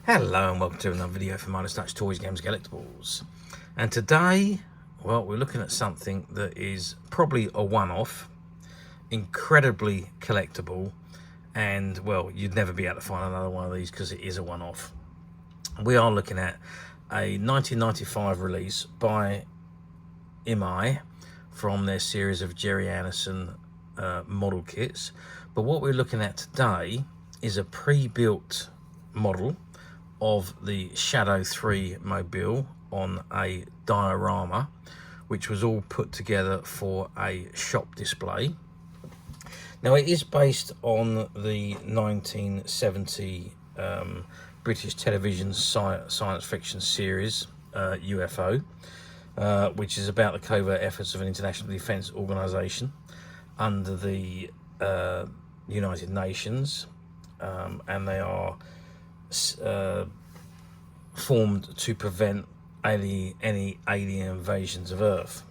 Hello and welcome to another video from Minus Touch Toys, Games, Collectibles. And today, well, we're looking at something that is probably a one-off, incredibly collectible, and well, you'd never be able to find another one of these because it is a one-off. We are looking at a 1995 release by Imai from their series of Gerry Andersons model kits. But what we're looking at today is a pre-built model of the Shado 3 mobile on a diorama, which was all put together for a shop display. Now it is based on the 1970 British television science fiction series UFO, which is about the covert efforts of an international defence organisation under the United Nations, and they are formed to prevent any alien invasions of Earth.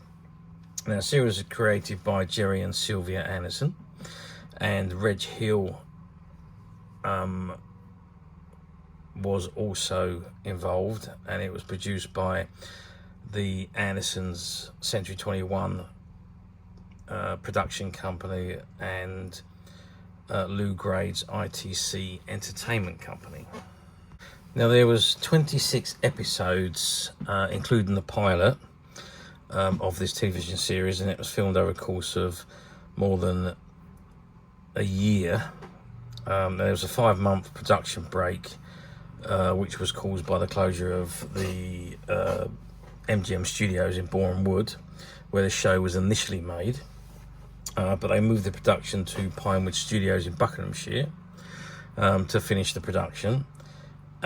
Now, the series was created by Gerry and Sylvia Anderson, and Reg Hill was also involved, and it was produced by the Andersons Century 21 production company and Lou Grade's ITC Entertainment Company. Now there was 26 episodes, including the pilot of this television series, and it was filmed over a course of more than a year. There was a 5-month production break, which was caused by the closure of the MGM studios in Boreham Wood, where the show was initially made. But they moved the production to Pinewood Studios in Buckinghamshire to finish the production.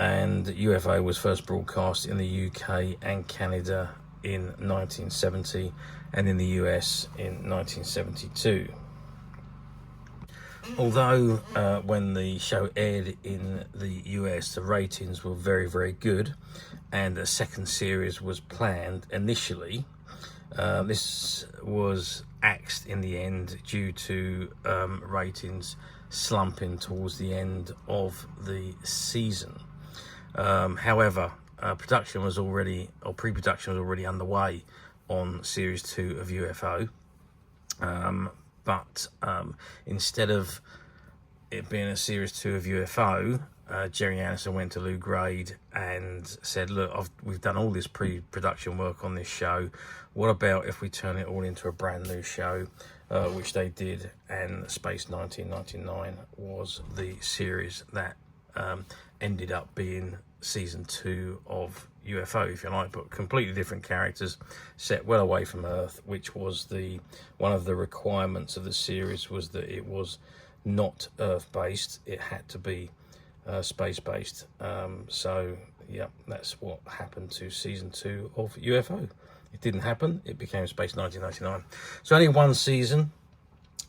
And UFO was first broadcast in the UK and Canada in 1970 and in the US in 1972. Although when the show aired in the US, the ratings were very, very good, and a second series was planned initially, this was axed in the end due to ratings slumping towards the end of the season. However, pre-production was already underway on series 2 of UFO, but instead of it being a series 2 of UFO, Gerry Anderson went to Lou Grade and said, look, we've done all this pre-production work on this show. What about if we turn it all into a brand new show? Which they did, and Space 1999 was the series that ended up being season 2 of UFO, if you like, but completely different characters set well away from Earth, which was one of the requirements of the series, was that it was not Earth-based. It had to be space-based. So yeah, that's what happened to season 2 of UFO. It didn't happen. It became Space 1999. So only one season,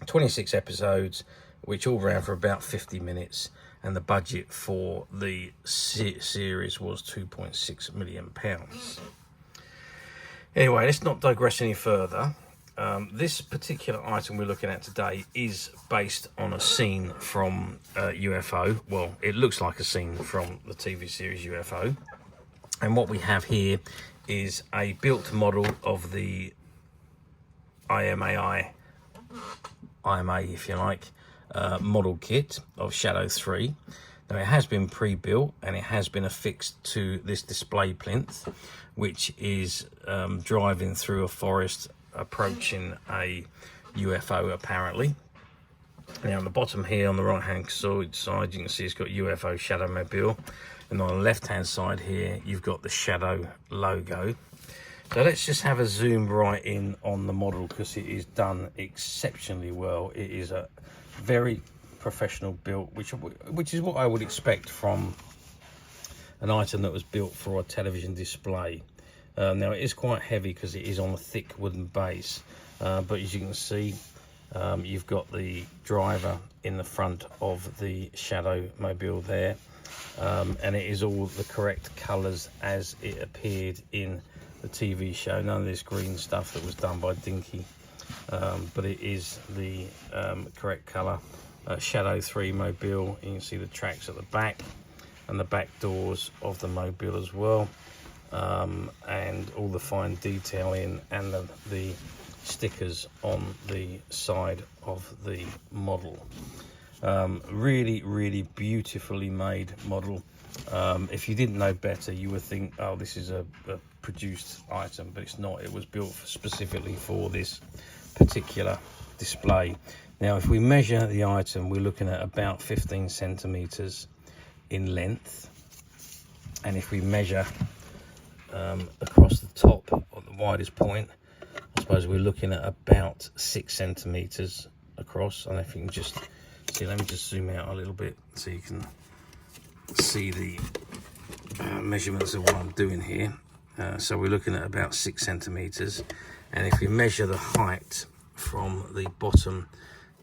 26 episodes, which all ran for about 50 minutes, and the budget for the series was £2.6 million. Anyway, let's not digress any further. This particular item we're looking at today is based on a scene from UFO. Well, it looks like a scene from the TV series UFO. And what we have here is a built model of the IMA, if you like, model kit of Shado 3. Now it has been pre-built and it has been affixed to this display plinth, which is driving through a forest approaching a UFO apparently. Now on the bottom here on the right hand side you can see it's got UFO Shado Mobile, and on the left hand side here you've got the Shado logo. So let's just have a zoom right in on the model, because it is done exceptionally well. It is a very professional built, which is what I would expect from an item that was built for a television display. Now it is quite heavy because it is on a thick wooden base, but as you can see, you've got the driver in the front of the Shado Mobile there, and it is all the correct colours as it appeared in the TV show. None of this green stuff that was done by Dinky, but it is the correct colour. Shado 3 Mobile. You can see the tracks at the back, and the back doors of the Mobile as well, and all the fine detailing and the stickers on the side of the model. Really beautifully made model. If you didn't know better, you would think, oh, this is a produced item, but it's not. It was built specifically for this particular display. Now, if we measure the item, we're looking at about 15 centimeters in length, and if we measure across the top on the widest point, I suppose we're looking at about 6 centimeters across. And if you can just see, let me just zoom out a little bit so you can see the measurements of what I'm doing here. So we're looking at about 6 centimeters, and if we measure the height from the bottom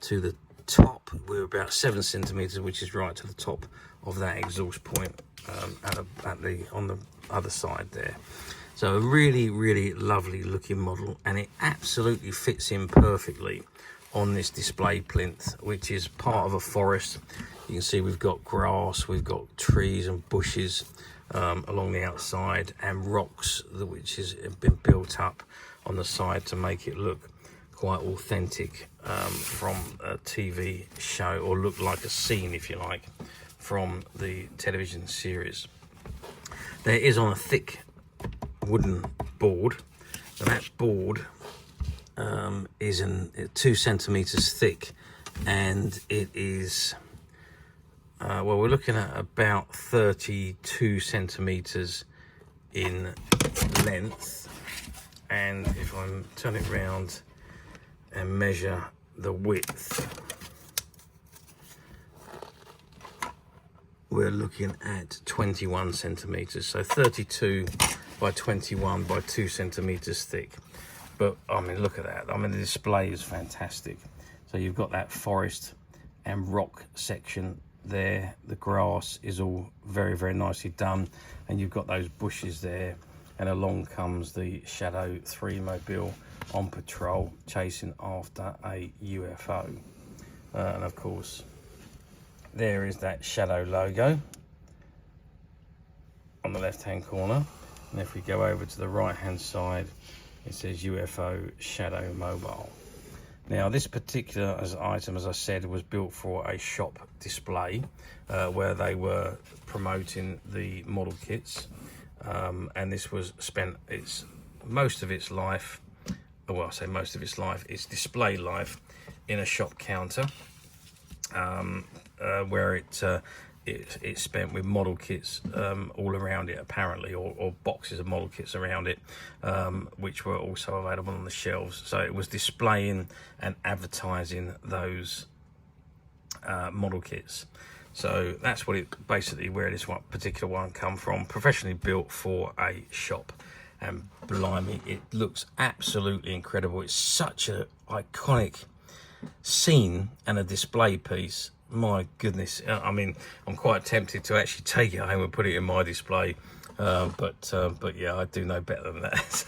to the top, we're about 7 centimeters, which is right to the top of that exhaust point on the other side there. So a really lovely looking model, and it absolutely fits in perfectly on this display plinth, which is part of a forest. You can see we've got grass, we've got trees and bushes along the outside, and rocks which has been built up on the side to make it look quite authentic from a TV show, or look like a scene, if you like, from the television series. There is on a thick wooden board, and that board is 2 centimeters thick, and it is well, we're looking at about 32 centimeters in length. And if I turn it around and measure the width, we're looking at 21 centimeters. So 32 by 21 by 2 centimeters thick. But I mean, look at that. I mean, the display is fantastic. So you've got that forest and rock section there. The grass is all very nicely done, and you've got those bushes there, and along comes the Shado 3 Mobile on patrol, chasing after a UFO. And of course, there is that Shado logo on the left hand corner, and if we go over to the right hand side, it says UFO Shado Mobile. Now, this particular item, as I said, was built for a shop display where they were promoting the model kits, and this was spent most of its life, well, I say most of its life, its display life in a shop counter, where it's spent with model kits all around it, apparently, or boxes of model kits around it, which were also available on the shelves. So it was displaying and advertising those model kits. So that's what it basically, where this one particular one come from, professionally built for a shop. And blimey, it looks absolutely incredible. It's such an iconic scene and a display piece. My goodness, I mean, I'm quite tempted to actually take it home and put it in my display, but yeah, I do know better than that.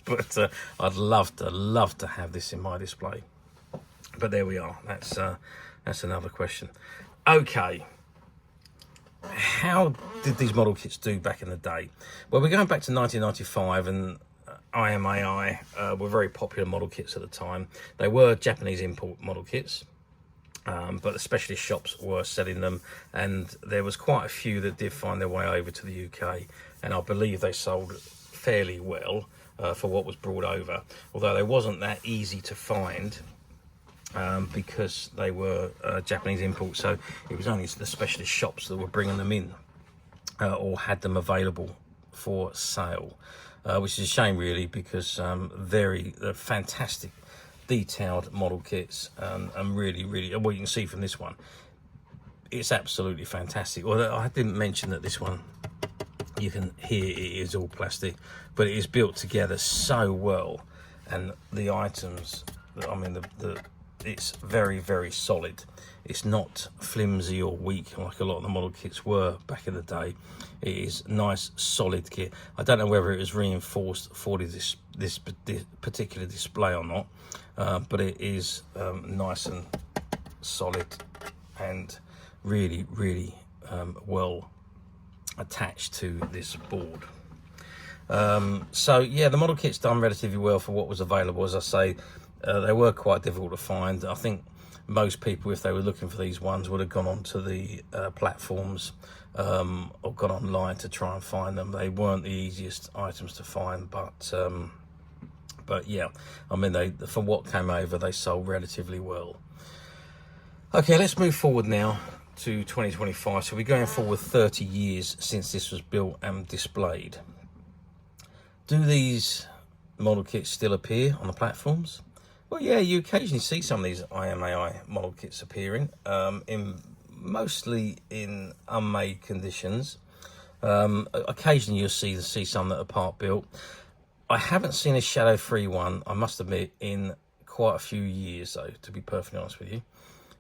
But I'd love to have this in my display. But there we are. That's another question. Okay, how did these model kits do back in the day? Well, we're going back to 1995, and Imai were very popular model kits at the time. They were Japanese import model kits, but the specialist shops were selling them, and there was quite a few that did find their way over to the UK, and I believe they sold fairly well for what was brought over, although they wasn't that easy to find because they were Japanese imports. So it was only the specialist shops that were bringing them in or had them available for sale, which is a shame really, because very fantastic detailed model kits, and really well, you can see from this one, it's absolutely fantastic. Although I didn't mention that this one, you can hear it is all plastic, but it is built together so well, and the items, I mean, it's very solid. It's not flimsy or weak like a lot of the model kits were back in the day. It is nice solid kit. I don't know whether it was reinforced for this particular display or not, but it is nice and solid, and really well attached to this board. So yeah, the model kit's done relatively well for what was available. As I say, they were quite difficult to find. I think most people, if they were looking for these ones, would have gone onto the platforms or gone online to try and find them. They weren't the easiest items to find, but yeah, I mean, for what came over, they sold relatively well. Okay, let's move forward now to 2025. So we're going forward 30 years since this was built and displayed. Do these model kits still appear on the platforms? Well, yeah, you occasionally see some of these Imai model kits appearing, mostly in unmade conditions. Occasionally you'll see some that are part built. I haven't seen a Shado 3 one, I must admit, in quite a few years, though, to be perfectly honest with you.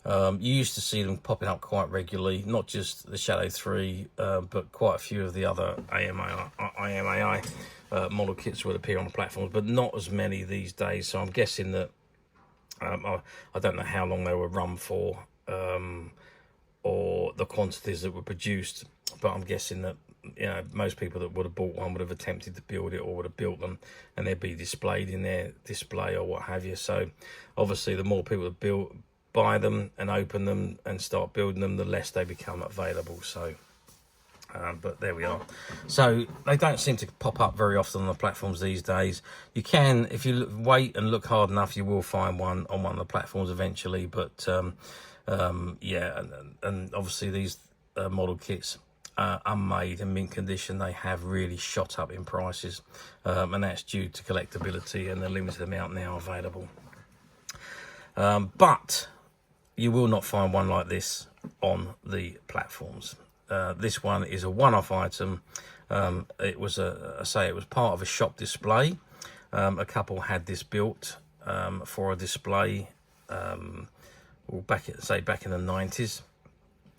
You used to see them popping up quite regularly, not just the Shado 3, but quite a few of the other Imai model kits would appear on the platforms, but not as many these days. So I'm guessing that, I don't know how long they were run for, or the quantities that were produced, but I'm guessing that, you know, most people that would have bought one would have attempted to build it or would have built them, and they'd be displayed in their display or what have you. So obviously the more people that buy them and open them and start building them, the less they become available. So but there we are. So they don't seem to pop up very often on the platforms these days. You can, if you wait and look hard enough, you will find one on one of the platforms eventually. But yeah, and obviously these model kits, unmade and mint condition, they have really shot up in prices, and that's due to collectability and the limited amount now available. But you will not find one like this on the platforms. This one is a one-off item. It was it was part of a shop display. A couple had this built for a display, back in the 90s,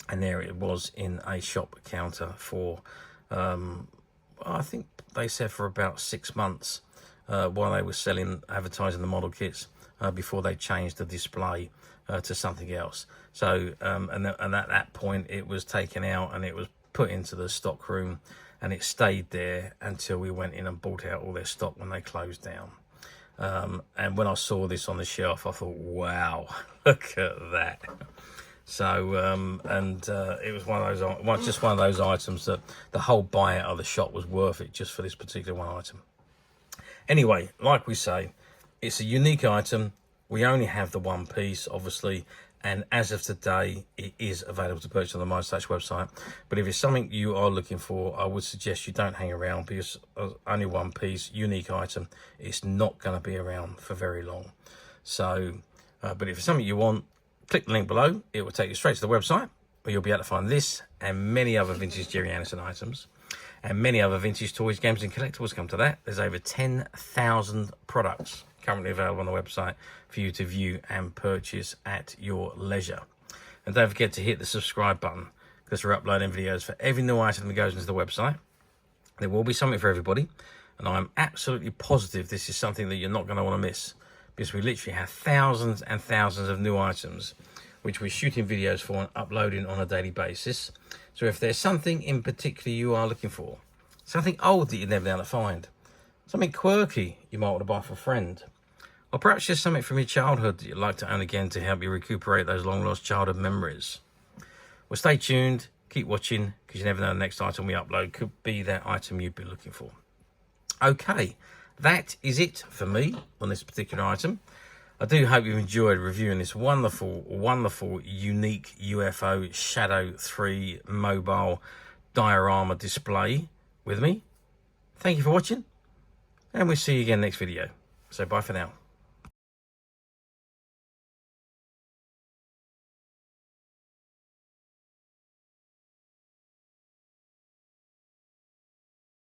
and there it was in a shop counter for I think they said for about 6 months, while they were advertising the model kits, before they changed the display to something else. So and at that point it was taken out and it was put into the stock room, and it stayed there until we went in and bought out all their stock when they closed down. And when I saw this on the shelf, I thought, wow, look at that. So it was just one of those items that the whole buyout of the shop was worth it just for this particular one item. Anyway, like we say, it's a unique item. We only have the one piece, obviously, and as of today, it is available to purchase on the MyStash website. But if it's something you are looking for, I would suggest you don't hang around, because only one piece, unique item, it's not going to be around for very long. So, but if it's something you want, click the link below. It will take you straight to the website, where you'll be able to find this and many other vintage Gerry Anderson items, and many other vintage toys, games and collectibles. Come to that, there's over 10,000 products currently available on the website for you to view and purchase at your leisure. And don't forget to hit the subscribe button, because we're uploading videos for every new item that goes into the website. There will be something for everybody, and I'm absolutely positive this is something that you're not going to want to miss, because we literally have thousands and thousands of new items which we're shooting videos for and uploading on a daily basis. So if there's something in particular you are looking for, something old that you've never been able to find, something quirky you might want to buy for a friend, or perhaps just something from your childhood that you'd like to own again to help you recuperate those long lost childhood memories, well, stay tuned, keep watching, because you never know the next item we upload could be that item you've been looking for. Okay, that is it for me on this particular item. I do hope you enjoyed reviewing this wonderful, wonderful, unique UFO Shado 3 mobile diorama display with me. Thank you for watching, and we'll see you again next video. So bye for now.